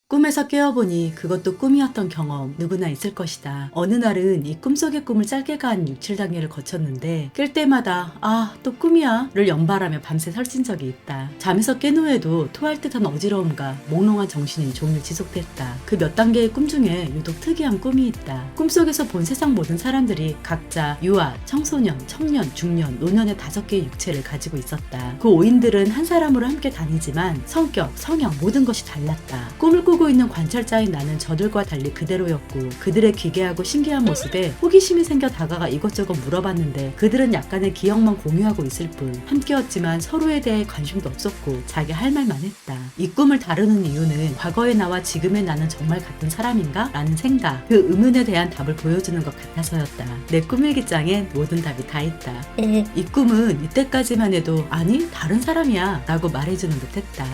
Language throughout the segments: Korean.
꿈에서 깨어보니 그것도 꿈이었던 경험 누구나 있을 것이다. 어느 날은 이 꿈속의 꿈을 짧게 간 6, 7단계를 거쳤는데 깰 때마다 또 꿈이야 를 연발하며 밤새 설친 적이 있다. 잠에서 깬 후에도 토할 듯한 어지러움과 몽롱한 정신이 종일 지속됐다. 그 몇 단계의 꿈 중에 유독 특이한 꿈이 있다. 꿈속에서 본 세상 모든 사람들이 각자 유아, 청소년, 청년, 중년, 노년의 5개의 육체를 가지고 있었다. 그 5인들은 한 사람으로 함께 다니지만 성격, 성향 모든 것이 달랐다. 꿈을 꾸고 있는 관찰자인 나는 저들과 달리 그대로였고 그들의 기괴하고 신기한 모습에 호기심이 생겨 다가가 이것저것 물어봤는데 그들은 약간의 기억만 공유하고 있을 뿐 함께였지만 서로에 대해 관심도 없었고 자기 할 말만 했다. 이 꿈을 다루는 이유는 과거의 나와 지금의 나는 정말 같은 사람인가? 라는 생각, 그 의문에 대한 답을 보여주는 것 같아서였다. 내 꿈일기장엔 모든 답이 다 있다. 이 꿈은 이때까지만 해도 아니 다른 사람이야 라고 말해주는 듯 했다.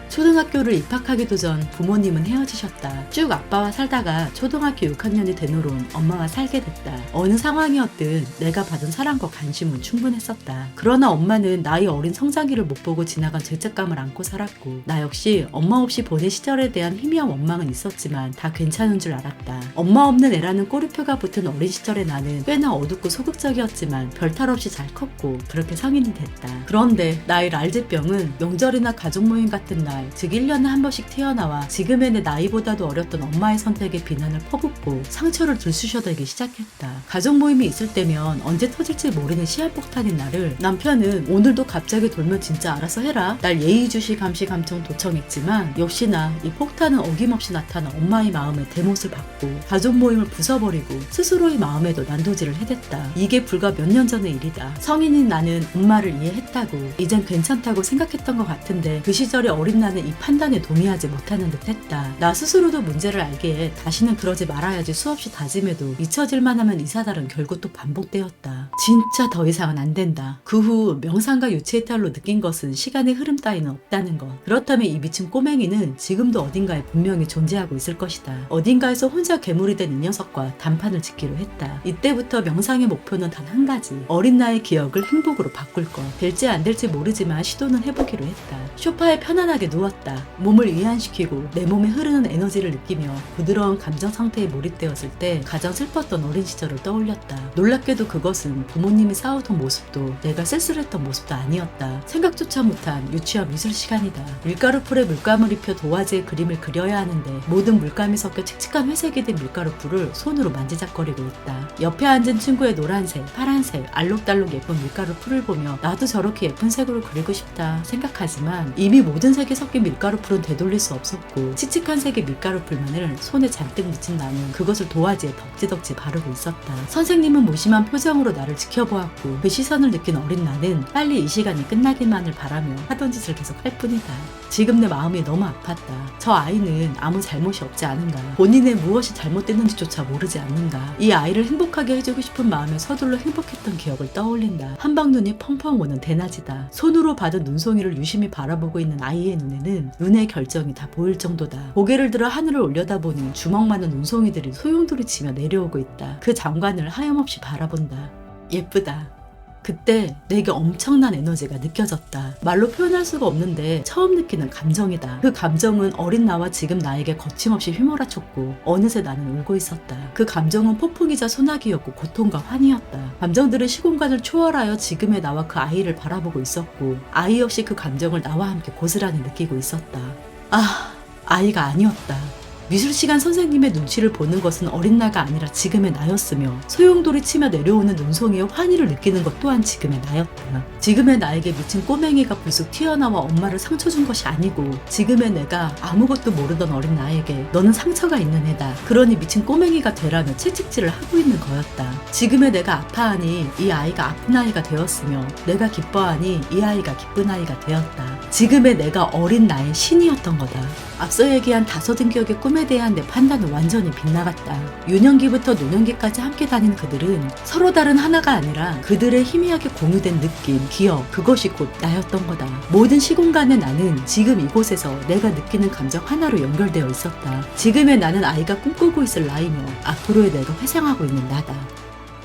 초등학교를 입학하기도 전 부모님은 헤어지셨다. 쭉 아빠와 살다가 초등학교 6학년이 된 후론 엄마와 살게 됐다. 어느 상황이었든 내가 받은 사랑과 관심은 충분했었다. 그러나 엄마는 나이 어린 성장기를 못 보고 지나간 죄책감을 안고 살았고 나 역시 엄마 없이 보낸 시절에 대한 희미한 원망은 있었지만 다 괜찮은 줄 알았다. 엄마 없는 애라는 꼬리표가 붙은 어린 시절의 나는 꽤나 어둡고 소극적이었지만 별탈 없이 잘 컸고 그렇게 성인이 됐다. 그런데 나의 랄제병은 명절이나 가족 모임 같은 날 즉 1년에 한 번씩 튀어나와 지금의 내 나이보다도 어렸던 엄마의 선택에 비난을 퍼붓고 상처를 들쑤셔대기 시작했다. 가족 모임이 있을 때면 언제 터질지 모르는 시한폭탄인 나를 남편은 오늘도 갑자기 돌면 진짜 알아서 해라 날 예의주시 감시 감청 도청했지만 역시나 이 폭탄은 어김없이 나타난 엄마의 마음에 대못을 받고 가족 모임을 부숴버리고 스스로의 마음에도 난도질을 해댔다. 이게 불과 몇 년 전의 일이다. 성인인 나는 엄마를 이해했다고 이젠 괜찮다고 생각했던 것 같은데 그 시절의 어린 나는 이 판단에 동의하지 못하는 듯 했다. 나 스스로도 문제를 알기에 다시는 그러지 말아야지 수없이 다짐해도 잊혀질만 하면 이사달은 결국 또 반복되었다. 진짜 더 이상은 안 된다. 그 후 명상과 유체이탈로 느낀 것은 시간의 흐름 따위는 없다는 것. 그렇다면 이 미친 꼬맹이는 지금도 어딘가에 분명히 존재하고 있을 것이다. 어딘가에서 혼자 괴물이 된 이 녀석과 단판을 짓기로 했다. 이때부터 명상의 목표는 단 한 가지. 어린 나의 기억을 행복으로 바꿀 것. 될지 안 될지 모르지만 시도는 해보기로 했다. 소파에 편안하게 누웠다. 몸을 이완시키고 내 몸에 흐르는 에너지를 느끼며 부드러운 감정 상태에 몰입되었을 때 가장 슬펐던 어린 시절을 떠올렸다. 놀랍게도 그것은 부모님이 싸우던 모습도 내가 쓸쓸했던 모습도 아니었다. 생각조차 못한 유치원 미술 시간이다. 밀가루 풀에 물감을 입혀 도화지에 그림을 그려야 하는데 모든 물감이 섞여 칙칙한 회색이 된 밀가루 풀을 손으로 만지작거리고 있다. 옆에 앉은 친구의 노란색, 파란색, 알록달록 예쁜 밀가루 풀을 보며 나도 저렇게 예쁜 색으로 그리고 싶다 생각하지만 이미 모든 색이 섞인 밀가루 풀은 되돌릴 수 없었고 칙칙한 색의 밀가루 풀만을 손에 잔뜩 묻힌 나는 그것을 도화지에 덕지덕지 바르고 있었다. 선생님은 무심한 표정으로 나를 지켜보았고 그 시선을 느낀 어린 나는 빨리 이 시간이 끝나기만을 바라며 하던 짓을 계속 할 뿐이다. 지금 내 마음이 너무 아팠다. 저 아이는 아무 잘못이 없지 않은가. 본인의 무엇이 잘못됐는지조차 모르지 않는가. 이 아이를 행복하게 해주고 싶은 마음에 서둘러 행복했던 기억을 떠올린다. 한방눈이 펑펑 오는 대낮이다. 손으로 받은 눈송이를 유심히 바라보고 있는 아이의 눈에는 눈의 결정이 다 보일 정도다. 고개를 들어 하늘을 올려다보니 주먹 많은 눈송이들이 소용돌이 치며 내려오고 있다. 그 장관을 하염없이 바라본다. 예쁘다. 그때 내게 엄청난 에너지가 느껴졌다. 말로 표현할 수가 없는데 처음 느끼는 감정이다. 그 감정은 어린 나와 지금 나에게 거침없이 휘몰아쳤고 어느새 나는 울고 있었다. 그 감정은 폭풍이자 소나기였고 고통과 환희였다. 감정들은 시공간을 초월하여 지금의 나와 그 아이를 바라보고 있었고 아이 역시 그 감정을 나와 함께 고스란히 느끼고 있었다. 아이가 아니었다. 미술 시간 선생님의 눈치를 보는 것은 어린 나가 아니라 지금의 나였으며 소용돌이 치며 내려오는 눈송이의 환희를 느끼는 것 또한 지금의 나였다. 지금의 나에게 미친 꼬맹이가 불쑥 튀어나와 엄마를 상처 준 것이 아니고 지금의 내가 아무것도 모르던 어린 나에게 너는 상처가 있는 애다. 그러니 미친 꼬맹이가 되라며 채찍질을 하고 있는 거였다. 지금의 내가 아파하니 이 아이가 아픈 아이가 되었으며 내가 기뻐하니 이 아이가 기쁜 아이가 되었다. 지금의 내가 어린 나의 신이었던 거다. 앞서 얘기한 5등격의 꿈에 대한 내 판단은 완전히 빗나갔다. 유년기부터 노년기까지 함께 다닌 그들은 서로 다른 하나가 아니라 그들의 희미하게 공유된 느낌, 기억, 그것이 곧 나였던 거다. 모든 시공간의 나는 지금 이곳에서 내가 느끼는 감정 하나로 연결되어 있었다. 지금의 나는 아이가 꿈꾸고 있을 나이며 앞으로의 내가 회상하고 있는 나다.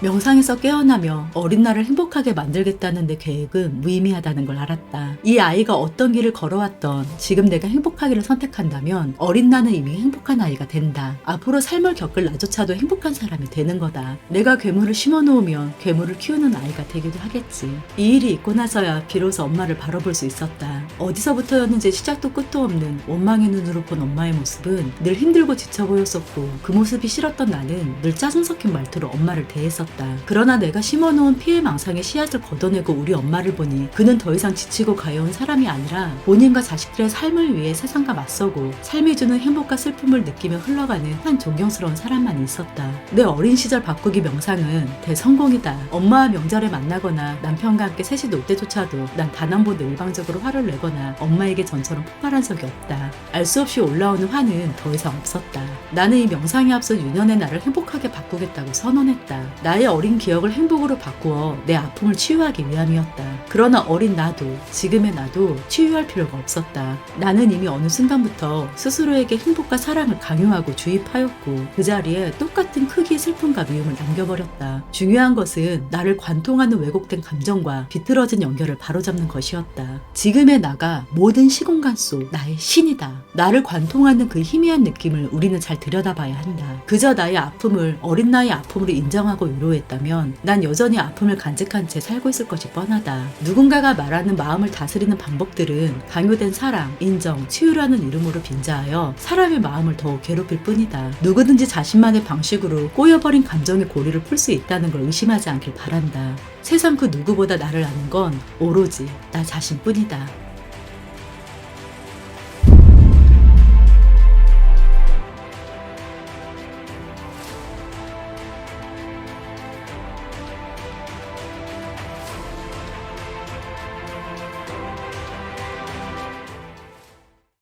명상에서 깨어나며 어린 나를 행복하게 만들겠다는 내 계획은 무의미하다는 걸 알았다. 이 아이가 어떤 길을 걸어왔던 지금 내가 행복하기를 선택한다면 어린 나는 이미 행복한 아이가 된다. 앞으로 삶을 겪을 나조차도 행복한 사람이 되는 거다. 내가 괴물을 심어놓으면 괴물을 키우는 아이가 되기도 하겠지. 이 일이 있고 나서야 비로소 엄마를 바라볼 수 있었다. 어디서부터였는지 시작도 끝도 없는 원망의 눈으로 본 엄마의 모습은 늘 힘들고 지쳐 보였었고 그 모습이 싫었던 나는 늘 짜증 섞인 말투로 엄마를 대했었다. 그러나 내가 심어놓은 피해망상의 씨앗을 걷어내고 우리 엄마를 보니 그는 더 이상 지치고 가여운 사람이 아니라 본인과 자식들의 삶을 위해 세상과 맞서고 삶이 주는 행복과 슬픔을 느끼며 흘러가는 한 존경스러운 사람만 있었다. 내 어린 시절 바꾸기 명상은 대성공이다. 엄마와 명절에 만나거나 남편과 함께 셋이 놀 때조차도 난 단 한 번도 일방적으로 화를 내거나 엄마에게 전처럼 폭발한 적이 없다. 알 수 없이 올라오는 화는 더 이상 없었다. 나는 이 명상에 앞서 유년의 나를 행복하게 바꾸겠다고 선언했다. 나의 어린 기억을 행복으로 바꾸어 내 아픔을 치유하기 위함이었다. 그러나 어린 나도 지금의 나도 치유할 필요가 없었다. 나는 이미 어느 순간부터 스스로에게 행복과 사랑을 강요하고 주입하였고 그 자리에 똑같은 크기의 슬픔과 미움을 남겨버렸다. 중요한 것은 나를 관통하는 왜곡된 감정과 비틀어진 연결을 바로잡는 것이었다. 지금의 나가 모든 시공간 속 나의 신이다. 나를 관통하는 그 희미한 느낌을 우리는 잘 들여다봐야 한다. 그저 나의 아픔을 어린 나의 아픔으로 인정하고 위로했다면 난 여전히 아픔을 간직한 채 살고 있을 것이 뻔하다. 누군가가 말하는 마음을 다스리는 방법들은 강요된 사랑, 인정, 치유라는 이름으로 빈자하여 사람의 마음을 더 괴롭힐 뿐이다. 누구든지 자신만의 방식으로 꼬여버린 감정의 고리를 풀 수 있다는 걸 의심하지 않길 바란다. 세상 그 누구보다 나를 아는 건 오로지 나 자신뿐이다.